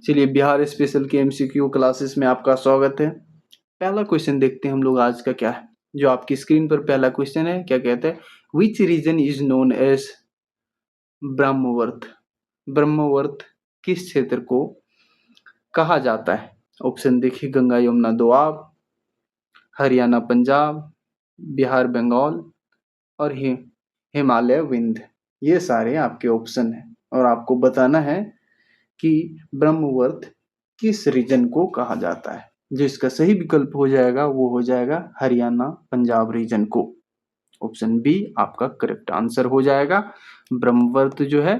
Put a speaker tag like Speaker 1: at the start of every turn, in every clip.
Speaker 1: चलिए, बिहार स्पेशल के MCQ classes में आपका स्वागत है। पहला क्वेश्चन देखते हैं हम लोग आज का क्या है। जो आपकी स्क्रीन पर पहला क्वेश्चन है, क्या कहता है, which region is known as Brahmavarta. Brahmavarta किस क्षेत्र को कहा जाता है? ऑप्शन देखिए, गंगा यमुना दोआब, हरियाणा पंजाब, बिहार बंगाल और हिमालय विंध्य। ये सारे आपके ऑप्शन हैं और आपको बताना है कि ब्रह्मवर्त किस रीजन को कहा जाता है। जो इसका सही विकल्प हो जाएगा वो हो जाएगा हरियाणा पंजाब रीजन को। ऑप्शन बी आपका करेक्ट आंसर हो जाएगा। ब्रह्मवर्त जो है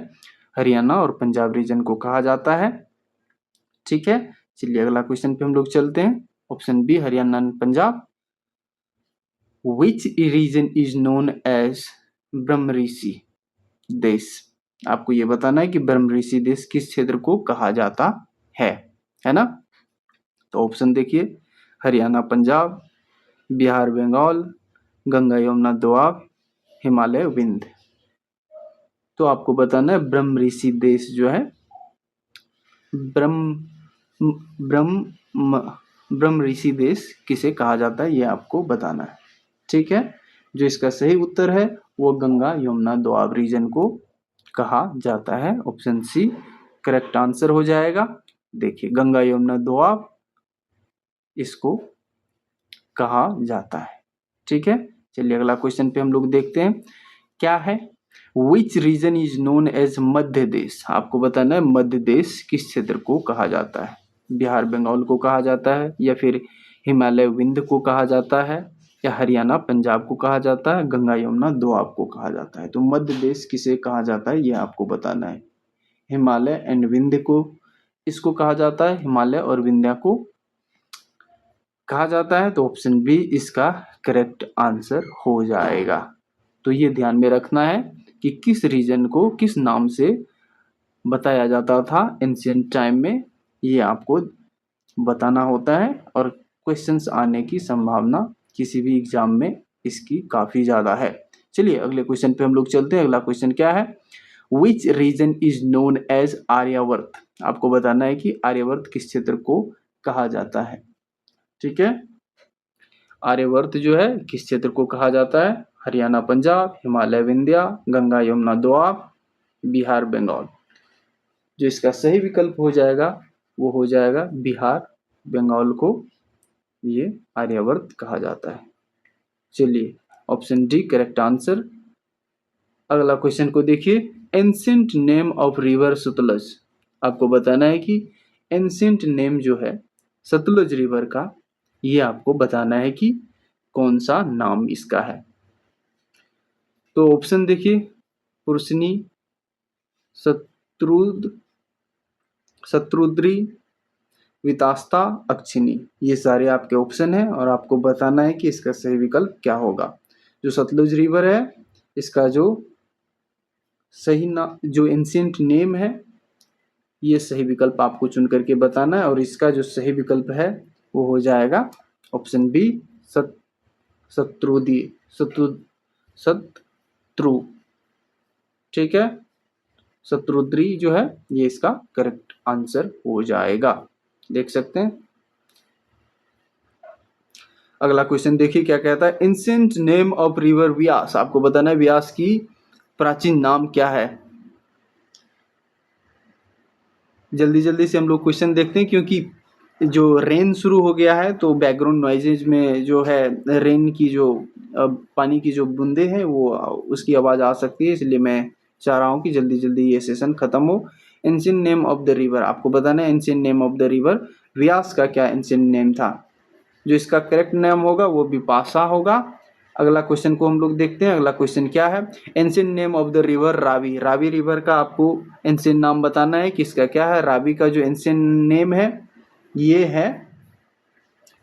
Speaker 1: हरियाणा और पंजाब रीजन को कहा जाता है। ठीक है, चलिए अगला क्वेश्चन पे हम लोग चलते हैं। Option B Haryana and Punjab. Which region is known as Brahmarshi देश। आपको ये बताना है कि ब्रह्म ऋषि देश किस क्षेत्र को कहा जाता है ना। तो ऑप्शन देखिए, हरियाणा पंजाब, बिहार बंगाल, गंगा यमुना दोआब, हिमालय विंध्य। तो आपको बताना है ब्रह्म ऋषि देश जो है ब्रह्म ऋषि देश किसे कहा जाता है, ये आपको बताना है। ठीक है, जो इसका सही उत्तर है वो गंगा यमुना दोआब रीजन को कहा जाता है। ऑप्शन सी करेक्ट आंसर हो जाएगा। देखिए, गंगा यमुना दोआब इसको कहा जाता है। ठीक है, चलिए अगला क्वेश्चन पे हम लोग देखते हैं क्या है। Which region is known as Madhya Desh. आपको बताना है मध्य देश किस क्षेत्र को कहा जाता है। बिहार बंगाल को कहा जाता है, या फिर हिमालय विंध्य को कहा जाता है, या हरियाणा पंजाब को कहा जाता है, गंगा यमुना दोआब को कहा जाता है। तो मध्य देश किसे कहा जाता है ये आपको बताना है। हिमालय एंड विंध्य को इसको कहा जाता है, हिमालय और विंध्य को कहा जाता है। तो ऑप्शन बी इसका करेक्ट आंसर हो जाएगा। तो ये ध्यान में रखना है कि किस रीजन को किस नाम से बताया जाता था एंशिएंट टाइम में, ये आपको बताना होता है। और क्वेश्चंस आने की संभावना किसी भी एग्जाम में इसकी काफी ज्यादा है। चलिए अगले क्वेश्चन पे हम लोग चलते हैं। अगला क्वेश्चन क्या है, which region is known as Aryavarta. आपको बताना है कि आर्यावर्त किस क्षेत्र को कहा जाता है। ठीक है, आर्यावर्त जो है किस क्षेत्र को कहा जाता है। हरियाणा पंजाब, हिमालय विंध्य, गंगा यमुना दोआब, बिहार बंगाल। जो इसका सही विकल्प हो जाएगा वो हो जाएगा बिहार बंगाल को ये आर्यावर्त कहा जाता है। चलिए ऑप्शन डी करेक्ट आंसर। अगला क्वेश्चन को देखिए, ancient name of river Sutlej. आपको बताना है कि एंशिएंट नेम जो है सतलज रिवर का, ये आपको बताना है कि कौन सा नाम इसका है। तो ऑप्शन देखिए, पुरुषनी, शत्रुद्री, वितास्ता, अक्षिणी। ये सारे आपके ऑप्शन हैं और आपको बताना है कि इसका सही विकल्प क्या होगा। जो सतलुज रिवर है इसका जो जो एंशिएंट नेम है, ये सही विकल्प आपको चुन करके बताना है। और इसका जो सही विकल्प है वो हो जाएगा ऑप्शन बी शत्रु। ठीक है, शत्रुद्री जो है ये इसका करेक्ट आंसर हो जाएगा। देख सकते हैं। अगला क्वेश्चन देखिए क्या कहता है, एंशिएंट नेम ऑफ रिवर व्यास। आपको बताना है व्यास की प्राचीन नाम क्या है। जल्दी जल्दी से हम लोग क्वेश्चन देखते हैं, क्योंकि जो रेन शुरू हो गया है तो बैकग्राउंड नॉइजेज में जो है रेन की जो पानी की जो बूंदे हैं वो उसकी आवाज आ सकती है, इसलिए मैं चाह रहा हूँ कि जल्दी जल्दी ये सेशन खत्म हो। Ancient name of the river, आपको बताना है ancient name of the river Vyas का क्या एंशिएंट नेम था। जो इसका करेक्ट नेम होगा वो विपाशा होगा। अगला क्वेश्चन को हम लोग देखते हैं। अगला क्वेश्चन क्या है, ancient name of the river Ravi. Ravi river का आपको एंशिएंट नाम बताना है किसका क्या है। रावी का जो एंशिएंट नेम है ये है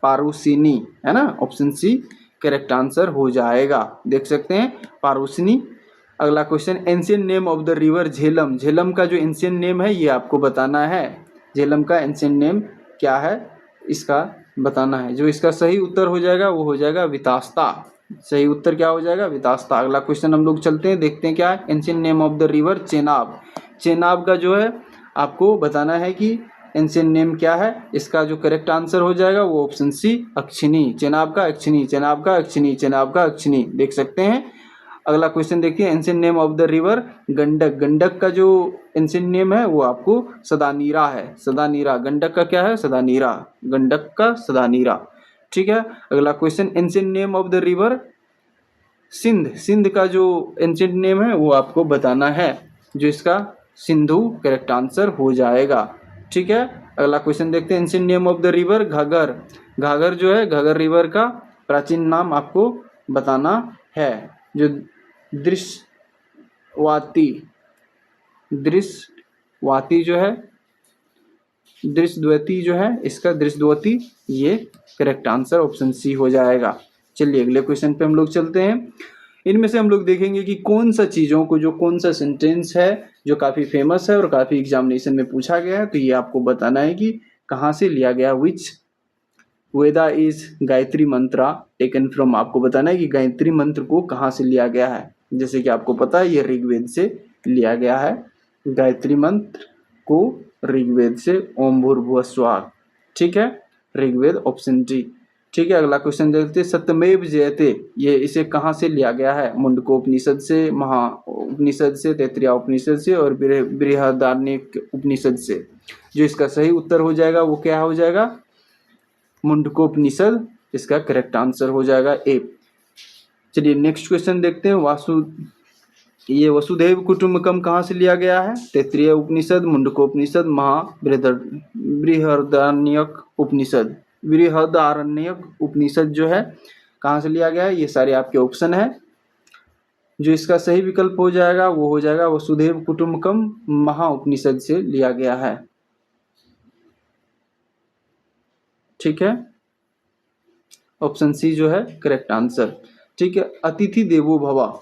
Speaker 1: पारुसिनी, है ना। ऑप्शन सी करेक्ट आंसर हो जाएगा। देख सकते हैं पारुसिनी। अगला question, ancient name of the river Jhelum. Jhelum का जो एंशिएंट नेम है ये आपको बताना है। झेलम का एंशिएंट नेम क्या है इसका बताना है। जो इसका सही उत्तर हो जाएगा वो हो जाएगा वितास्ता। सही उत्तर क्या हो जाएगा, वितास्ता। अगला क्वेश्चन हम लोग चलते हैं, देखते हैं क्या है। Ancient name of the river Chenab. Chenab का जो है आपको बताना है कि एंशिएंट नेम क्या है? इसका जो करेक्ट आंसर हो जाएगा वो ऑप्शन सी अक्षिणी, चेनाब का अक्षिणी, चेनाब का अक्षिणी, चेनाब का अक्षिणी, देख सकते हैं। अगला क्वेश्चन देखिए, ancient name of the river Gandak. Gandak का जो एंशिएंट नेम है वो आपको सदानीरा है। सदानीरा, गंडक का क्या है? सदानीरा, गंडक का सदानीरा। ठीक है। अगला question, ancient name of the river Sindh. Sindh का जो एंशिएंट नेम है वो आपको बताना है, जो इसका सिंधु करेक्ट आंसर हो जाएगा। ठीक है। अगला क्वेश्चन देखते हैं, ancient name of the river Ghaghar. Ghaghar जो है, घाघर रिवर का प्राचीन नाम आपको बताना है। जो दृश्यवाती, दृश्यवाती जो है, दृश्यद्वती जो है, इसका दृश्यद्वती, ये करेक्ट आंसर ऑप्शन सी हो जाएगा। चलिए अगले क्वेश्चन पे हम लोग चलते हैं। इनमें से हम लोग देखेंगे कि कौन सा चीजों को, जो कौन सा सेंटेंस है जो काफी फेमस है और काफी एग्जामिनेशन में पूछा गया है, तो ये आपको बताना है कि कहाँ से लिया गया। Which Veda is Gayatri mantra taken from. आपको बताना है कि गायत्री मंत्र को कहाँ से लिया गया है। जैसे कि आपको पता है ये ऋग्वेद से लिया गया है। गायत्री मंत्र को ऋग्वेद से ओम भूर्भुवः स्वः। ठीक है, ऋग्वेद ऑप्शन डी। ठीक है। अगला क्वेश्चन देखते हैं, सत्यमेव जयते, ये इसे कहाँ से लिया गया है? मुंडकोपनिषद से, महा उपनिषद से, तैत्तिरीय उपनिषद से और बृहदारण्यक उपनिषद से। जो इसका सही उत्तर हो जाएगा वो क्या हो जाएगा? मुंडकोपनिषद इसका करेक्ट आंसर हो जाएगा ए। चलिए नेक्स्ट क्वेश्चन देखते हैं। ये वसुधैव कुटुंबकम कहाँ से लिया गया है? तैत्तिरीय उपनिषद, मुंडकोपनिषद, बृहदारण्यक उपनिषद। बृहदारण्यक उपनिषद जो है कहाँ से लिया गया है? ये सारे आपके ऑप्शन है। जो इसका सही विकल्प हो जाएगा वो हो जाएगा वसुधैव कुटुंबकम महा उपनिषद से लिया गया है। ठीक है, ऑप्शन सी जो है करेक्ट आंसर। ठीक है। अतिथि देवो भव,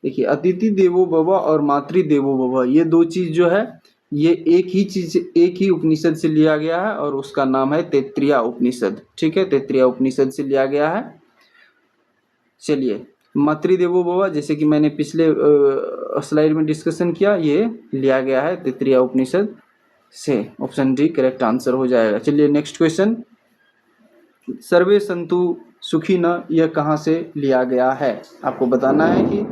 Speaker 1: देखिए अतिथि देवो भव और मातृ देवो भव, ये दो चीज जो है ये एक ही चीज, एक ही उपनिषद से लिया गया है और उसका नाम है तैत्तिरीय उपनिषद। ठीक है, तैत्तिरीय उपनिषद से लिया गया है। चलिए मातृ देवो भव, जैसे कि मैंने पिछले स्लाइड में डिस्कशन किया, ये लिया गया है तैत्तिरीय उपनिषद से। ऑप्शन डी करेक्ट आंसर हो जाएगा। चलिए नेक्स्ट क्वेश्चन, सर्वे संतु सुखी न, यह कहाँ से लिया गया है? आपको बताना है कि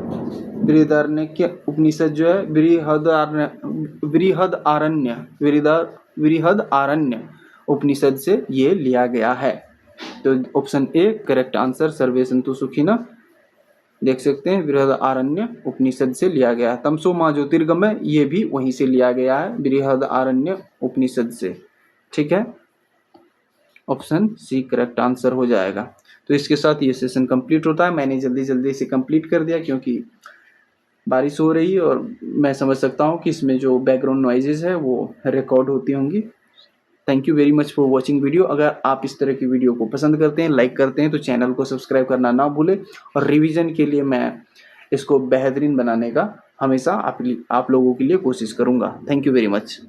Speaker 1: बृहदारण्यक उपनिषद जो है बृहदारण्य उपनिषद से ये लिया गया है। तो ऑप्शन ए करेक्ट आंसर, सर्वे संतु सुखी न, देख सकते हैं बृहदारण्य उपनिषद से लिया गया है। तमसो मा ज्योतिर्गमय, ये भी वहीं से लिया गया है, बृहदारण्य उपनिषद से। ठीक है, ऑप्शन सी करेक्ट आंसर हो जाएगा। तो इसके साथ ये सेशन कंप्लीट होता है। मैंने जल्दी जल्दी इसे कंप्लीट कर दिया क्योंकि बारिश हो रही है और मैं समझ सकता हूँ कि इसमें जो बैकग्राउंड नॉइजेज है वो रिकॉर्ड होती होंगी। Thank you very much for watching video. अगर आप इस तरह की वीडियो को पसंद करते हैं, लाइक करते हैं, तो चैनल को सब्सक्राइब करना ना भूलें। और रिवीजन के लिए मैं इसको बेहतरीन बनाने का हमेशा आप लोगों के लिए कोशिश करूँगा। Thank you very much.